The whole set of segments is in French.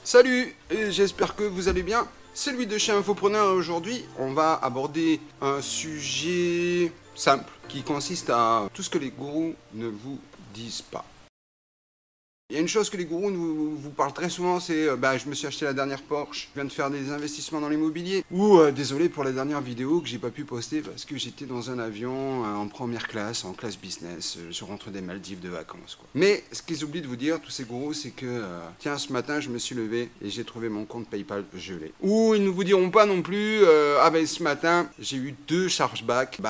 Salut, j'espère que vous allez bien. C'est Louis de chez Infopreneur et aujourd'hui, on va aborder un sujet simple qui consiste à tout ce que les gourous ne vous disent pas. Il y a une chose que les gourous vous parlent très souvent, c'est je me suis acheté la dernière Porsche, je viens de faire des investissements dans l'immobilier. Ou désolé pour la dernière vidéo que j'ai pas pu poster parce que j'étais dans un avion en première classe, en classe business, je rentre des Maldives de vacances quoi. Mais ce qu'ils oublient de vous dire, tous ces gourous, c'est que tiens, ce matin je me suis levé et j'ai trouvé mon compte PayPal gelé. Ou ils ne vous diront pas non plus ce matin j'ai eu 2 chargebacks,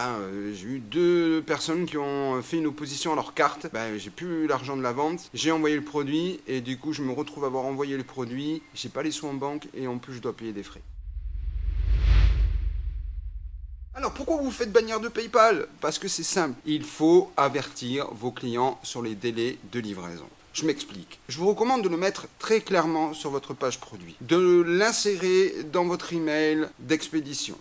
j'ai eu 2 personnes qui ont fait une opposition à leur carte, j'ai plus l'argent de la vente, j'ai envoyé le produit et du coup je me retrouve à avoir envoyé le produit, j'ai pas les sous en banque et en plus je dois payer des frais. Alors pourquoi vous faites bannir de PayPal? Parce que c'est simple, il faut avertir vos clients sur les délais de livraison. Je m'explique. Je vous recommande de le mettre très clairement sur votre page produit, de l'insérer dans votre email d'expédition,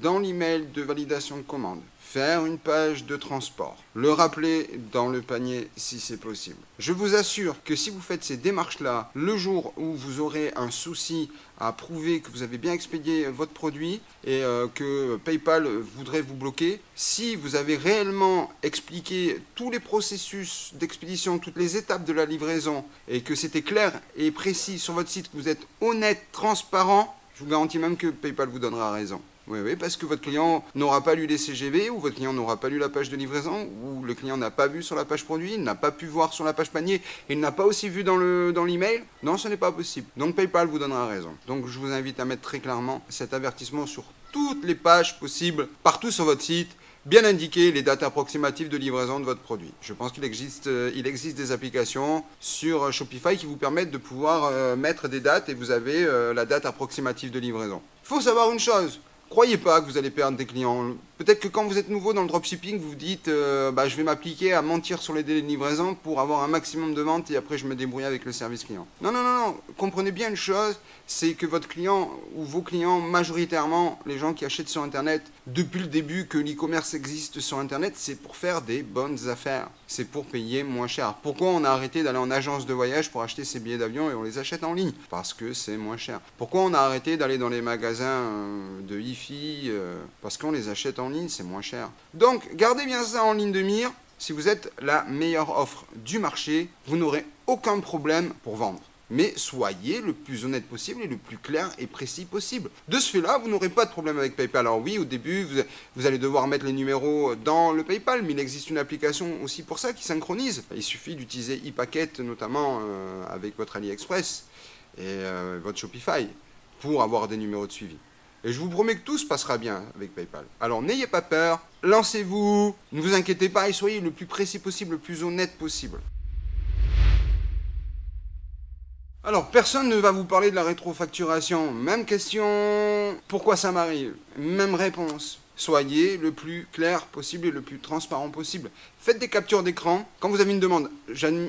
dans l'email de validation de commande, faire une page de transport, le rappeler dans le panier si c'est possible. Je vous assure que si vous faites ces démarches-là, le jour où vous aurez un souci à prouver que vous avez bien expédié votre produit et que PayPal voudrait vous bloquer, si vous avez réellement expliqué tous les processus d'expédition, toutes les étapes de la livraison et que c'était clair et précis sur votre site, que vous êtes honnête, transparent, je vous garantis même que PayPal vous donnera raison. Oui, parce que votre client n'aura pas lu les CGV, ou votre client n'aura pas lu la page de livraison, ou le client n'a pas vu sur la page produit, il n'a pas pu voir sur la page panier, et il n'a pas aussi vu dans l'email. Non, ce n'est pas possible. Donc PayPal vous donnera raison. Donc je vous invite à mettre très clairement cet avertissement sur toutes les pages possibles, partout sur votre site, bien indiquer les dates approximatives de livraison de votre produit. Je pense qu'il existe des applications sur Shopify qui vous permettent de pouvoir mettre des dates et vous avez la date approximative de livraison. Il faut savoir une chose. Croyez pas que vous allez perdre des clients. Peut-être que quand vous êtes nouveau dans le dropshipping, vous vous dites je vais m'appliquer à mentir sur les délais de livraison pour avoir un maximum de ventes et après je me débrouille avec le service client. Non. Comprenez bien une chose, c'est que votre client ou vos clients, majoritairement les gens qui achètent sur Internet, depuis le début que l'e-commerce existe sur Internet, c'est pour faire des bonnes affaires. C'est pour payer moins cher. Pourquoi on a arrêté d'aller en agence de voyage pour acheter ses billets d'avion et on les achète en ligne? Parce que c'est moins cher. Pourquoi on a arrêté d'aller dans les magasins de hi-fi? Parce qu'on les achète en ligne, c'est moins cher. Donc, gardez bien ça en ligne de mire. Si vous êtes la meilleure offre du marché, vous n'aurez aucun problème pour vendre. Mais soyez le plus honnête possible et le plus clair et précis possible. De ce fait-là, vous n'aurez pas de problème avec PayPal. Alors oui, au début, vous allez devoir mettre les numéros dans le PayPal, mais il existe une application aussi pour ça qui synchronise. Il suffit d'utiliser ePacket, notamment avec votre AliExpress et votre Shopify, pour avoir des numéros de suivi. Et je vous promets que tout se passera bien avec PayPal. Alors n'ayez pas peur, lancez-vous, ne vous inquiétez pas et soyez le plus précis possible, le plus honnête possible. Alors, personne ne va vous parler de la rétrofacturation. Même question, pourquoi ça m'arrive? Même réponse. Soyez le plus clair possible et le plus transparent possible. Faites des captures d'écran. Quand vous avez une demande,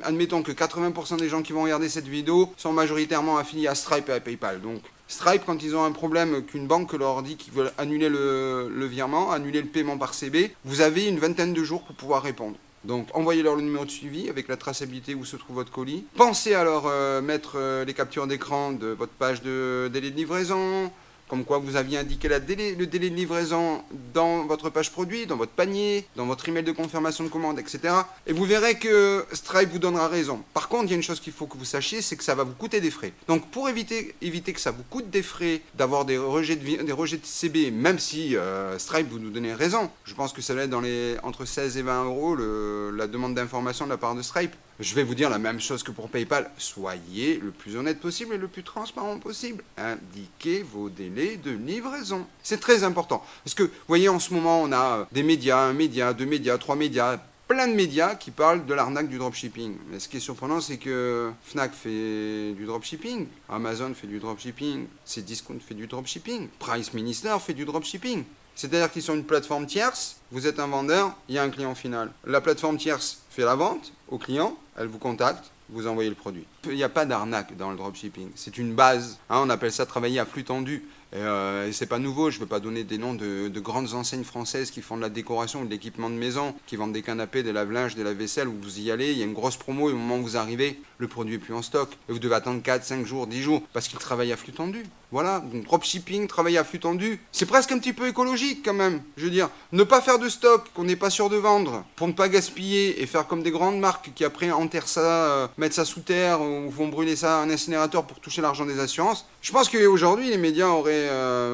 admettons que 80% des gens qui vont regarder cette vidéo sont majoritairement affiliés à Stripe et à PayPal. Donc, Stripe, quand ils ont un problème qu'une banque leur dit qu'ils veulent annuler le virement, annuler le paiement par CB, vous avez une vingtaine de jours pour pouvoir répondre. Donc, envoyez-leur le numéro de suivi avec la traçabilité où se trouve votre colis. Pensez à leur mettre les captures d'écran de votre page de délai de livraison, comme quoi vous aviez indiqué le délai de livraison dans votre page produit, dans votre panier, dans votre email de confirmation de commande, etc. Et vous verrez que Stripe vous donnera raison. Par contre, il y a une chose qu'il faut que vous sachiez, c'est que ça va vous coûter des frais. Donc, pour éviter que ça vous coûte des frais, d'avoir des rejets de CB, même si Stripe vous nous donnez raison, je pense que ça va être entre 16 et 20 euros la demande d'information de la part de Stripe. Je vais vous dire la même chose que pour PayPal. Soyez le plus honnête possible et le plus transparent possible. Indiquez vos délais de livraison. C'est très important. Parce que, vous voyez, en ce moment, on a des médias, un média, 2 médias, 3 médias, plein de médias qui parlent de l'arnaque du dropshipping. Mais ce qui est surprenant, c'est que Fnac fait du dropshipping, Amazon fait du dropshipping, Cdiscount fait du dropshipping, Price Minister fait du dropshipping. C'est-à-dire qu'ils sont une plateforme tierce, vous êtes un vendeur, il y a un client final. La plateforme tierce fait la vente au client, elle vous contacte, vous envoyez le produit. Il n'y a pas d'arnaque dans le dropshipping, c'est une base, on appelle ça travailler à flux tendu. Et c'est pas nouveau, je ne veux pas donner des noms de grandes enseignes françaises qui font de la décoration ou de l'équipement de maison, qui vendent des canapés, des lave-linges, des lave-vaisselle, où vous y allez, il y a une grosse promo et au moment où vous arrivez, le produit est plus en stock. Et vous devez attendre 4, 5 jours, 10 jours, parce qu'ils travaillent à flux tendu. Voilà, donc dropshipping, travailler à flux tendu, c'est presque un petit peu écologique quand même. Je veux dire, ne pas faire de stock qu'on n'est pas sûr de vendre, pour ne pas gaspiller et faire comme des grandes marques qui après enterrent ça, mettent ça sous terre ou vont brûler ça à un incinérateur pour toucher l'argent des assurances. Je pense qu'aujourd'hui, les médias auraient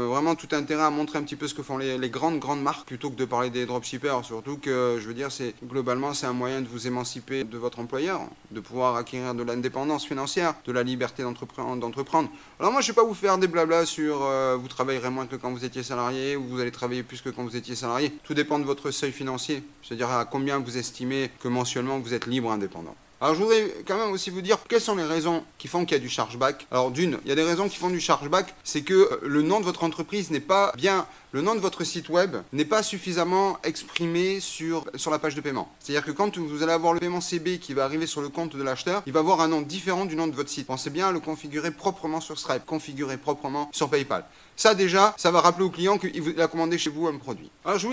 vraiment tout intérêt à montrer un petit peu ce que font les grandes marques, plutôt que de parler des dropshippers. Surtout que, je veux dire, globalement, c'est un moyen de vous émanciper de votre employeur, de pouvoir acquérir de l'indépendance financière, de la liberté d'entreprendre. Alors moi, je ne vais pas vous faire des blabla sur vous travaillerez moins que quand vous étiez salarié, ou vous allez travailler plus que quand vous étiez salarié. Tout dépend de votre seuil financier, c'est-à-dire à combien vous estimez que mensuellement vous êtes libre indépendant. Alors je voudrais quand même aussi vous dire quelles sont les raisons qui font qu'il y a du chargeback. Alors d'une, il y a des raisons qui font du chargeback, c'est que le nom de votre entreprise n'est pas bien, le nom de votre site web n'est pas suffisamment exprimé sur la page de paiement. C'est-à-dire que quand vous allez avoir le paiement CB qui va arriver sur le compte de l'acheteur, il va avoir un nom différent du nom de votre site. Pensez bien à le configurer proprement sur Stripe, configurer proprement sur PayPal. Ça déjà, ça va rappeler au client qu'il a commandé chez vous un produit. Alors je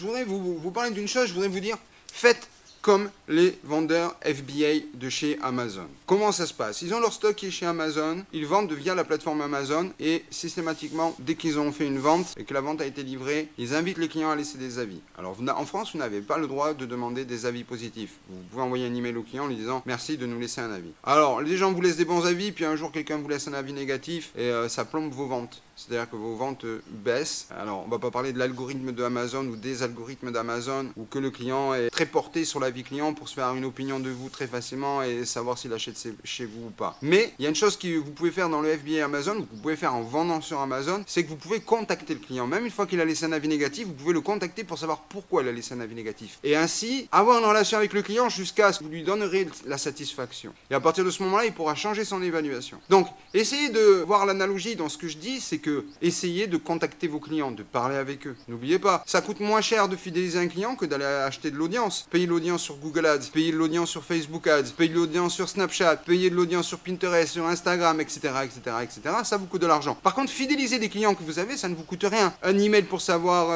voudrais vous parler d'une chose, je voudrais vous dire, faites comme les vendeurs FBA de chez Amazon. Comment ça se passe? Ils ont leur stock qui est chez Amazon, ils vendent via la plateforme Amazon et systématiquement, dès qu'ils ont fait une vente et que la vente a été livrée, ils invitent les clients à laisser des avis. Alors en France, vous n'avez pas le droit de demander des avis positifs. Vous pouvez envoyer un email au client en lui disant merci de nous laisser un avis. Alors les gens vous laissent des bons avis, puis un jour quelqu'un vous laisse un avis négatif et ça plombe vos ventes. C'est-à-dire que vos ventes baissent. Alors, on ne va pas parler de l'algorithme de Amazon ou des algorithmes d'Amazon, ou que le client est très porté sur l'avis client pour se faire une opinion de vous très facilement et savoir s'il achète chez vous ou pas. Mais il y a une chose que vous pouvez faire dans le FBA Amazon, que vous pouvez faire en vendant sur Amazon, c'est que vous pouvez contacter le client. Même une fois qu'il a laissé un avis négatif, vous pouvez le contacter pour savoir pourquoi il a laissé un avis négatif. Et ainsi, avoir une relation avec le client jusqu'à ce que vous lui donnerez la satisfaction. Et à partir de ce moment-là, il pourra changer son évaluation. Donc, essayez de voir l'analogie dans ce que je dis, c'est que essayez de contacter vos clients, de parler avec eux. N'oubliez pas, ça coûte moins cher de fidéliser un client que d'aller acheter de l'audience. Payer de l'audience sur Google Ads, payer de l'audience sur Facebook Ads, payer de l'audience sur Snapchat, payer de l'audience sur Pinterest, sur Instagram, etc., etc., etc. Ça vous coûte de l'argent. Par contre, fidéliser des clients que vous avez, ça ne vous coûte rien. Un email pour savoir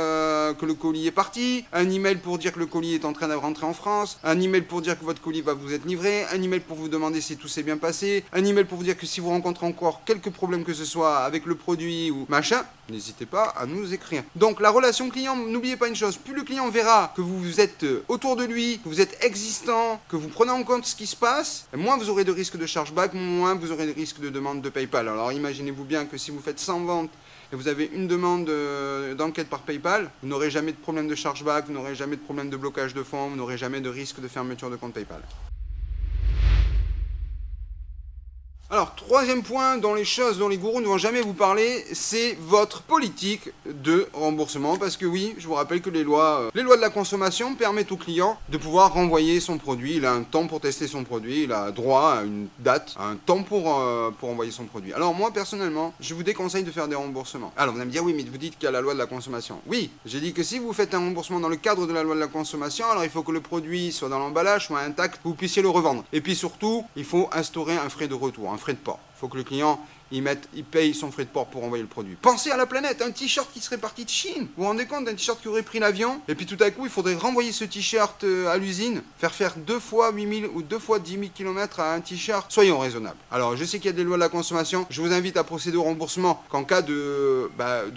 que le colis est parti, un email pour dire que le colis est en train de rentrer en France, un email pour dire que votre colis va vous être livré, un email pour vous demander si tout s'est bien passé, un email pour vous dire que si vous rencontrez encore quelques problèmes que ce soit avec le produit ou machin, n'hésitez pas à nous écrire. Donc la relation client, n'oubliez pas une chose, plus le client verra que vous êtes autour de lui, que vous êtes existant, que vous prenez en compte ce qui se passe, moins vous aurez de risque de chargeback, moins vous aurez de risque de demande de PayPal. Alors imaginez-vous bien que si vous faites 100 ventes et vous avez une demande d'enquête par PayPal, vous n'aurez jamais de problème de chargeback, vous n'aurez jamais de problème de blocage de fonds, vous n'aurez jamais de risque de fermeture de compte PayPal. Alors, troisième point dont les gourous ne vont jamais vous parler, c'est votre politique de remboursement. Parce que oui, je vous rappelle que les lois de la consommation permettent au client de pouvoir renvoyer son produit. Il a un temps pour tester son produit, il a droit à une date, à un temps pour envoyer son produit. Alors moi, personnellement, je vous déconseille de faire des remboursements. Alors, vous allez me dire, oui, mais vous dites qu'il y a la loi de la consommation. Oui, j'ai dit que si vous faites un remboursement dans le cadre de la loi de la consommation, alors il faut que le produit soit dans l'emballage, soit intact, que vous puissiez le revendre. Et puis surtout, il faut instaurer un frais de retour, un frais de port. Il faut que le client il paye son frais de port pour envoyer le produit. Pensez à la planète, un t-shirt qui serait parti de Chine. Vous vous rendez compte d'un t-shirt qui aurait pris l'avion, et puis tout à coup, il faudrait renvoyer ce t-shirt à l'usine, faire 2 fois 8000 ou 2 fois 10 000 km à un t-shirt. Soyons raisonnables. Alors, je sais qu'il y a des lois de la consommation. Je vous invite à procéder au remboursement qu'en cas de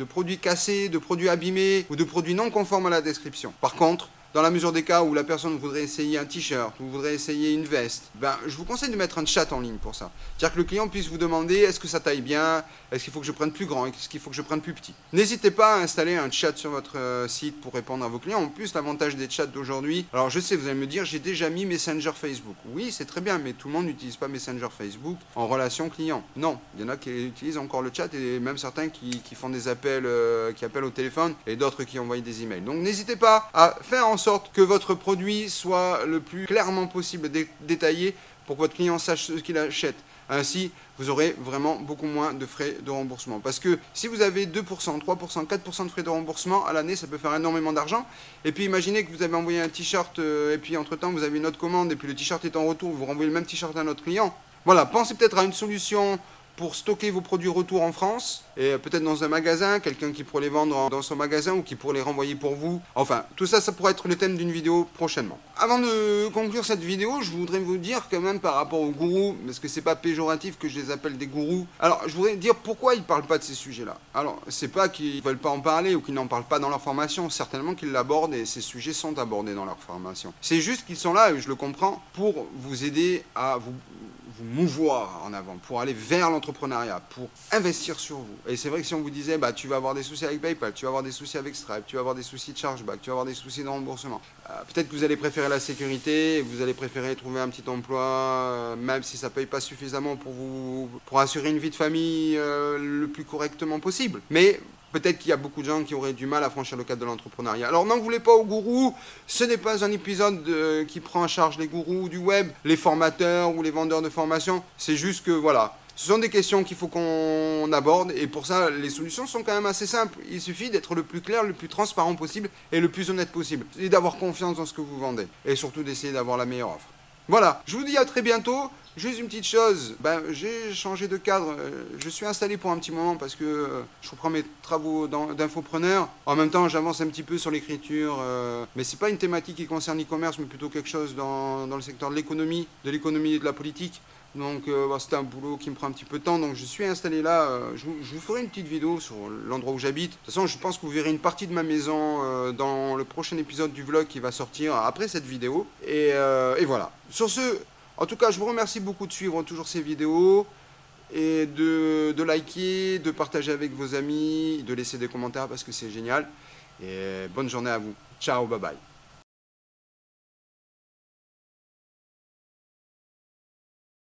produits cassés, de produits abîmés ou de produits non conformes à la description. Par contre, dans la mesure des cas où la personne voudrait essayer un t-shirt ou voudrait essayer une veste, je vous conseille de mettre un chat en ligne pour ça. C'est-à-dire que le client puisse vous demander est-ce que ça taille bien, est-ce qu'il faut que je prenne plus grand, est-ce qu'il faut que je prenne plus petit. N'hésitez pas à installer un chat sur votre site pour répondre à vos clients. En plus, l'avantage des chats d'aujourd'hui, alors je sais, vous allez me dire, j'ai déjà mis Messenger Facebook. Oui, c'est très bien, mais tout le monde n'utilise pas Messenger Facebook en relation client. Non, il y en a qui utilisent encore le chat et même certains qui font des appels, qui appellent au téléphone et d'autres qui envoient des emails. Donc n'hésitez pas à faire en sorte que votre produit soit le plus clairement possible détaillé pour que votre client sache ce qu'il achète. Ainsi, vous aurez vraiment beaucoup moins de frais de remboursement. Parce que si vous avez 2%, 3%, 4% de frais de remboursement à l'année, ça peut faire énormément d'argent. Et puis imaginez que vous avez envoyé un t-shirt et puis entre-temps vous avez une autre commande et puis le t-shirt est en retour, vous renvoyez le même t-shirt à notre client. Voilà, pensez peut-être à une solution pour stocker vos produits retour en France, et peut-être dans un magasin, quelqu'un qui pourrait les vendre dans son magasin ou qui pourrait les renvoyer pour vous. Enfin, tout ça, ça pourrait être le thème d'une vidéo prochainement. Avant de conclure cette vidéo, je voudrais vous dire quand même par rapport aux gourous, parce que c'est pas péjoratif que je les appelle des gourous. Alors, je voudrais dire pourquoi ils parlent pas de ces sujets-là. Alors, c'est pas qu'ils veulent pas en parler ou qu'ils n'en parlent pas dans leur formation, certainement qu'ils l'abordent et ces sujets sont abordés dans leur formation. C'est juste qu'ils sont là, et je le comprends, pour vous aider à vous mouvoir en avant, pour aller vers l'entrepreneuriat, pour investir sur vous. Et c'est vrai que si on vous disait, bah, tu vas avoir des soucis avec PayPal, tu vas avoir des soucis avec Stripe, tu vas avoir des soucis de chargeback, tu vas avoir des soucis de remboursement, peut-être que vous allez préférer la sécurité, et vous allez préférer trouver un petit emploi, même si ça ne paye pas suffisamment pour assurer une vie de famille le plus correctement possible. Mais peut-être qu'il y a beaucoup de gens qui auraient du mal à franchir le cadre de l'entrepreneuriat. Alors n'en voulez pas aux gourous, ce n'est pas un épisode qui prend en charge les gourous du web, les formateurs ou les vendeurs de formation. C'est juste que voilà, ce sont des questions qu'il faut qu'on aborde et pour ça les solutions sont quand même assez simples. Il suffit d'être le plus clair, le plus transparent possible et le plus honnête possible. Et d'avoir confiance dans ce que vous vendez et surtout d'essayer d'avoir la meilleure offre. Voilà, je vous dis à très bientôt. Juste une petite chose, j'ai changé de cadre, je suis installé pour un petit moment parce que je reprends mes travaux d'infopreneur. En même temps, j'avance un petit peu sur l'écriture, mais c'est pas une thématique qui concerne l'e-commerce, mais plutôt quelque chose dans le secteur de l'économie et de la politique. Donc c'est un boulot qui me prend un petit peu de temps, donc je suis installé là. Je vous ferai une petite vidéo sur l'endroit où j'habite. De toute façon, je pense que vous verrez une partie de ma maison dans le prochain épisode du vlog qui va sortir après cette vidéo. Et voilà. Sur ce... En tout cas, je vous remercie beaucoup de suivre toujours ces vidéos et de liker, de partager avec vos amis, de laisser des commentaires parce que c'est génial. Et bonne journée à vous. Ciao, bye bye.